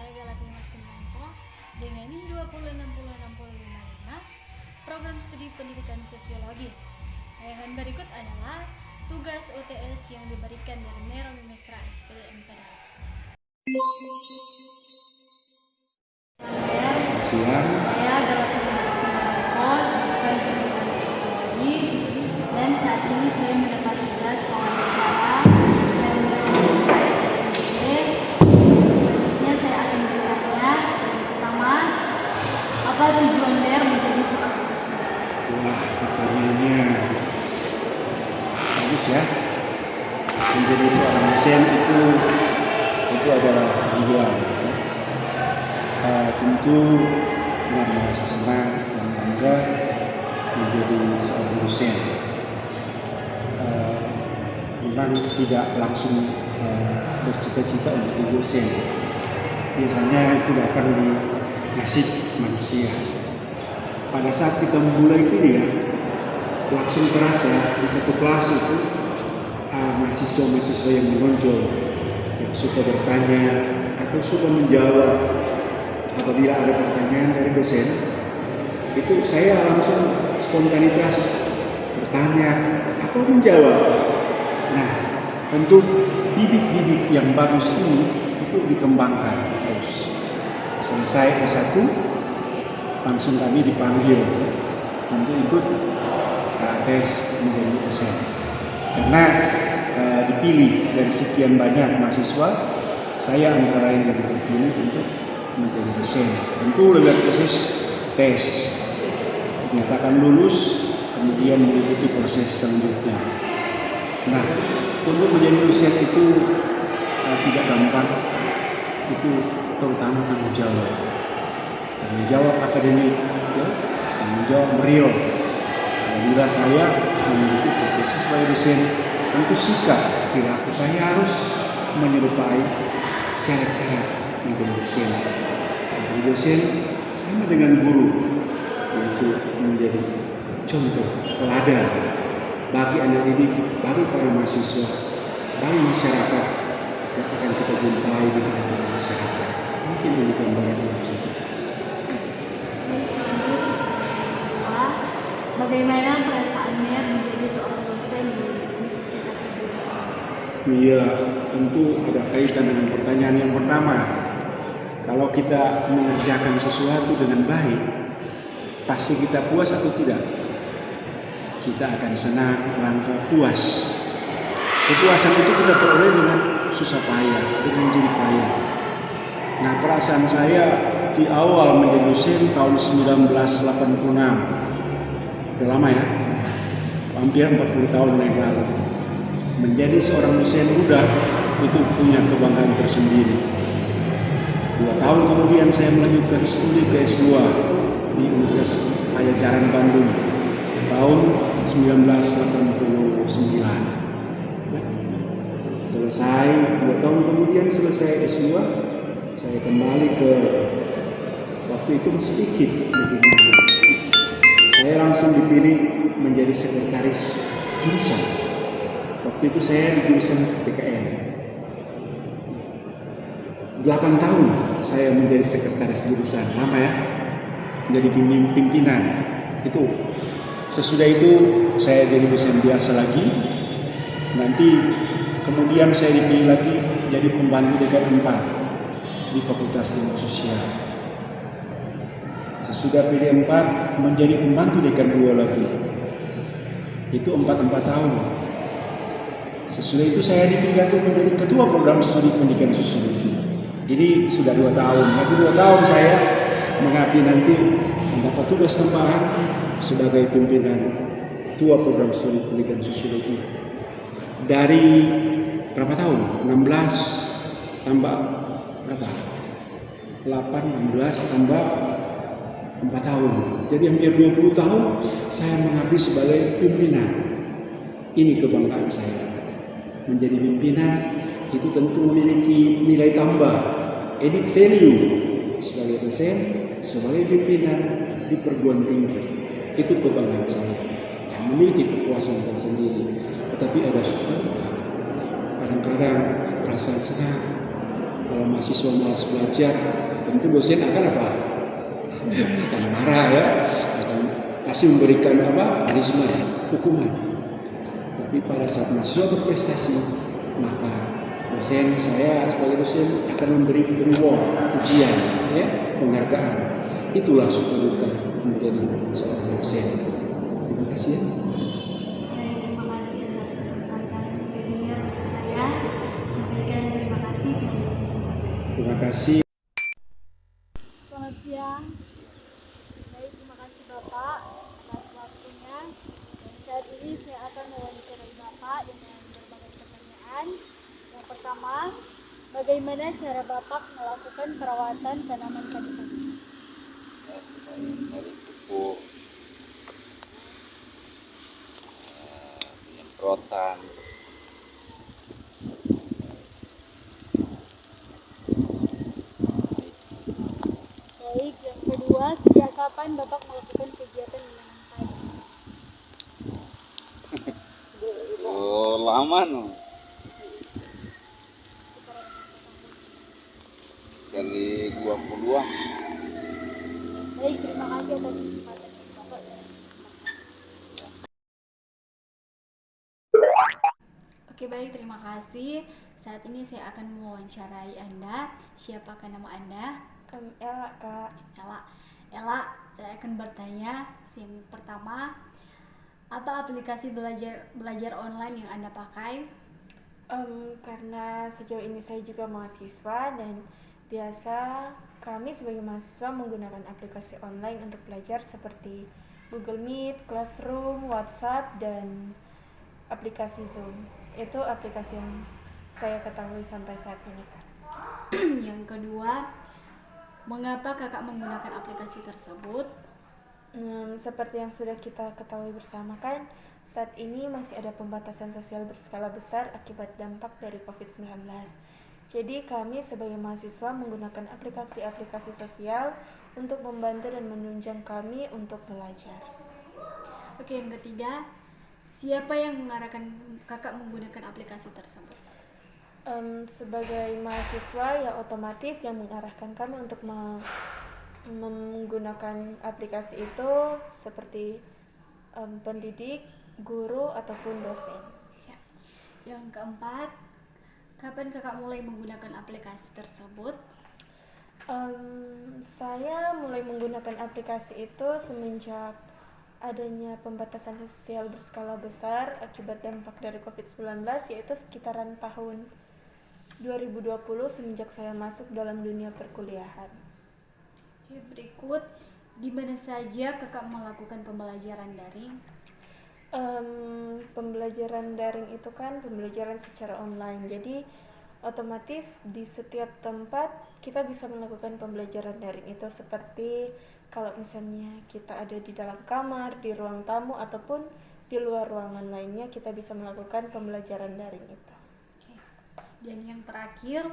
saya Galati Mas Kemanto dengan 20606055 program studi pendidikan sosiologi. Berikut adalah tugas UTS yang diberikan dari Nero Mimestra SPD MPD. Siang. Saya Galati Mas Kemanto, jurusan pendidikan sosiologi, dan saat ini saya mendapat tugas wawancara dan Mimestra SPD MPD. Selanjutnya saya akan bertanya. Yang pertama, apa tujuan BER menjadi seorang dosen? Wah, pertanyaannya bagus ya. Menjadi seorang dosen itu adalah tujuan. Tentu dengan merasa senang dan bangga menjadi seorang dosen. Memang tidak langsung bercita-cita untuk jadi dosen. Biasanya itu datang di nasib manusia. Pada saat kita memulai kuliah, langsung terasa di satu kelas itu mahasiswa-mahasiswa yang menonjol, yang suka bertanya atau suka menjawab. Apabila ada pertanyaan dari dosen, itu saya langsung spontanitas bertanya atau menjawab. Nah, tentu bibit-bibit yang bagus ini itu dikembangkan terus. Selesai S1, langsung kami dipanggil untuk ikut tes menjadi dosen. Karena dipilih dari sekian banyak mahasiswa, saya antara lain yang terpilih untuk menjadi dosen. Tentu lewat proses tes, dinyatakan lulus, kemudian mengikuti proses selanjutnya. Nah, untuk menjadi dosen itu tidak gampang. Itu terutama tanggung jawab akademik, ya, tanggung jawab real. Apabila saya mengikuti profesi sebagai dosen, tentu sikap perilaku saya harus menyerupai syarat-syarat menjadi dosen. Menjadi dosen sama dengan guru, yaitu menjadi contoh teladan bagi anak didik, bagi para mahasiswa, bagi masyarakat yang akan kita jumpai di tengah-tengah masyarakat. Mungkin demikian banyak saja. Bagaimana perasaan BER menjadi seorang dosen di Universitas Indonesia? Iya, tentu ada kaitan dengan pertanyaan yang pertama. Kalau kita mengerjakan sesuatu dengan baik, pasti kita puas atau tidak? Kita akan senang, bangga, puas. Kepuasan itu kita peroleh dengan susah payah, dengan jerih payah. Nah, perasaan saya di awal menjadi dosen tahun 1986. Udah lama ya, hampir 40 tahun yang lalu. Menjadi seorang dosen muda itu punya kebanggaan tersendiri. 2 tahun kemudian saya melanjutkan studi ke S2 di Universitas Pajajaran Bandung tahun 1989. Selesai 2 tahun kemudian selesai S2, saya kembali ke waktu itu masih IKIP. Saya langsung dipilih menjadi sekretaris jurusan. Waktu itu saya di jurusan PKN. 8 tahun saya menjadi sekretaris jurusan, lama ya. Menjadi pimpinan. Itu sesudah itu saya jadi dosen biasa lagi. Nanti kemudian saya dipilih lagi jadi pembantu dekan 4 di Fakultas Ilmu Sosial. Sesudah PD 4 menjadi pembantu dekan 2 lagi. Itu 4 tahun. Sesudah itu saya dipilih lagi menjadi ketua program studi pendidikan sosiologi. Jadi sudah 2 tahun. Lagi 2 tahun saya mengabdi nanti mendapat tugas tambahan sebagai pimpinan ketua program studi pendidikan sosiologi. Dari berapa tahun? 16 tambah berapa? 8, 16 tambah 4 tahun. Jadi hampir 20 tahun saya mengabdi sebagai pimpinan. Ini kebanggaan saya. Menjadi pimpinan itu tentu memiliki nilai tambah, added value sebagai dosen, sebagai pimpinan di perguruan tinggi. Itu kebanggaan saya. Yang memiliki kepuasan tersendiri. Tetapi ada suka. Kadang-kadang perasaan senang, Kalau mahasiswa malas belajar, tentu dosen akan apa? Akan marah ya, akan pasti memberikan apa? Punishment, hukuman. Tapi pada saat mahasiswa berprestasi, maka saya sebagai dosen akan memberi reward, ujian, ya, penghargaan. Itulah suka duka menjadi seorang dosen. Terima kasih ya. Baik, terima kasih atas kesempatan webinar untuk saya. Sampaikan terima kasih kepada semua. Terima kasih. Selamat siang. Baik, terima kasih Bapak atas waktunya. Dan saat ini saya akan mewawancarai Bapak dengan berbagai pertanyaan. Yang pertama, bagaimana cara Bapak melakukan perawatan tanaman kadi-kadi? Ya, selain dari pupuk, penyemprotan, Baik, yang kedua, sejak kapan Bapak melakukan kegiatan menanam padi? lama no, dari 20-an. Baik, terima kasih atas kesempatan Bapak. Oke, baik, terima kasih. Saat ini saya akan mewawancarai Anda. Siapakah nama Anda? Ella, Kak. Ella, saya akan bertanya. Yang pertama, apa aplikasi belajar online yang Anda pakai? Karena sejauh ini saya juga mahasiswa dan biasa kami sebagai mahasiswa menggunakan aplikasi online untuk belajar seperti Google Meet, Classroom, WhatsApp, dan aplikasi Zoom. Itu aplikasi yang saya ketahui sampai saat ini, Kak. Yang kedua, mengapa kakak menggunakan aplikasi tersebut? Seperti yang sudah kita ketahui bersama kan, saat ini masih ada pembatasan sosial berskala besar akibat dampak dari COVID-19. Jadi kami sebagai mahasiswa menggunakan aplikasi-aplikasi sosial untuk membantu dan menunjang kami untuk belajar. Oke, yang ketiga, siapa yang mengarahkan kakak menggunakan aplikasi tersebut? Sebagai mahasiswa ya otomatis yang mengarahkan kami untuk menggunakan aplikasi itu seperti pendidik, guru, ataupun dosen. Ya. Yang keempat, kapan kakak mulai menggunakan aplikasi tersebut? Saya mulai menggunakan aplikasi itu semenjak adanya pembatasan sosial berskala besar akibat dampak dari COVID-19, yaitu sekitaran tahun 2020 semenjak saya masuk dalam dunia perkuliahan. Oke, berikut, di mana saja kakak melakukan pembelajaran daring? Pembelajaran daring itu kan pembelajaran secara online, jadi otomatis di setiap tempat kita bisa melakukan pembelajaran daring itu, seperti kalau misalnya kita ada di dalam kamar, di ruang tamu, ataupun di luar ruangan lainnya, kita bisa melakukan pembelajaran daring itu. Oke. Dan yang terakhir,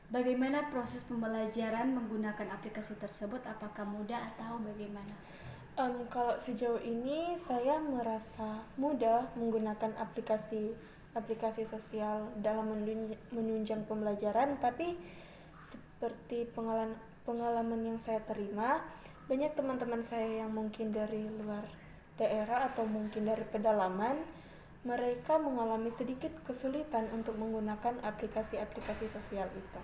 bagaimana proses pembelajaran menggunakan aplikasi tersebut? Apakah mudah atau bagaimana? Kalau sejauh ini saya merasa mudah menggunakan aplikasi sosial dalam menunjang pembelajaran, tapi seperti pengalaman yang saya terima, banyak teman-teman saya yang mungkin dari luar daerah atau mungkin dari pedalaman, mereka mengalami sedikit kesulitan untuk menggunakan aplikasi-aplikasi sosial itu.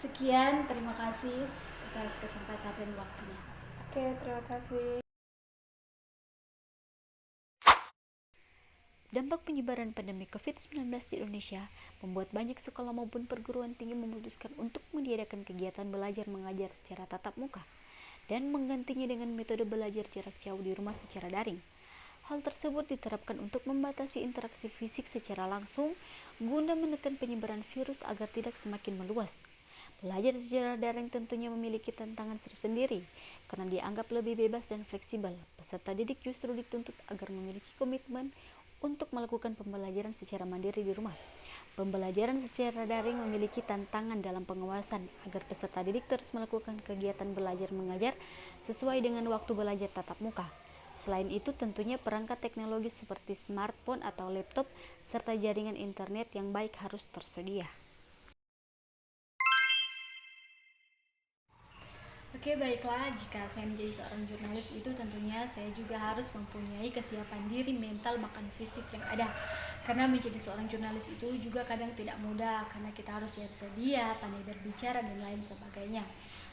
Sekian, terima kasih atas kesempatan dan waktunya. Oke, terima kasih. Dampak penyebaran pandemi COVID-19 di Indonesia membuat banyak sekolah maupun perguruan tinggi memutuskan untuk meniadakan kegiatan belajar mengajar secara tatap muka dan menggantinya dengan metode belajar jarak jauh di rumah secara daring. Hal tersebut diterapkan untuk membatasi interaksi fisik secara langsung guna menekan penyebaran virus agar tidak semakin meluas. Belajar secara daring tentunya memiliki tantangan tersendiri karena dianggap lebih bebas dan fleksibel. Peserta didik justru dituntut agar memiliki komitmen untuk melakukan pembelajaran secara mandiri di rumah. Pembelajaran secara daring memiliki tantangan dalam pengawasan agar peserta didik terus melakukan kegiatan belajar mengajar sesuai dengan waktu belajar tatap muka. Selain itu, tentunya perangkat teknologi seperti smartphone atau laptop serta jaringan internet yang baik harus tersedia. Oke, baiklah. Jika saya menjadi seorang jurnalis itu tentunya saya juga harus mempunyai kesiapan diri mental bahkan fisik yang ada. Karena menjadi seorang jurnalis itu juga kadang tidak mudah karena kita harus siap sedia, pandai berbicara dan lain sebagainya.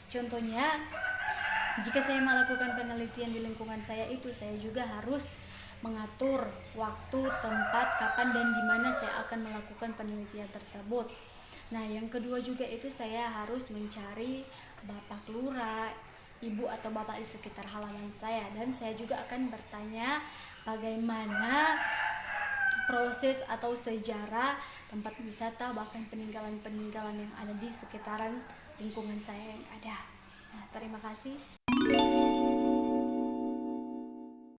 Contohnya, jika saya melakukan penelitian di lingkungan saya itu, saya juga harus mengatur waktu, tempat, kapan dan di mana saya akan melakukan penelitian tersebut. Nah, yang kedua juga itu saya harus mencari bapak lurah, ibu atau bapak di sekitar halaman saya, dan saya juga akan bertanya bagaimana proses atau sejarah tempat wisata bahkan peninggalan-peninggalan yang ada di sekitaran lingkungan saya yang ada. Nah, terima kasih.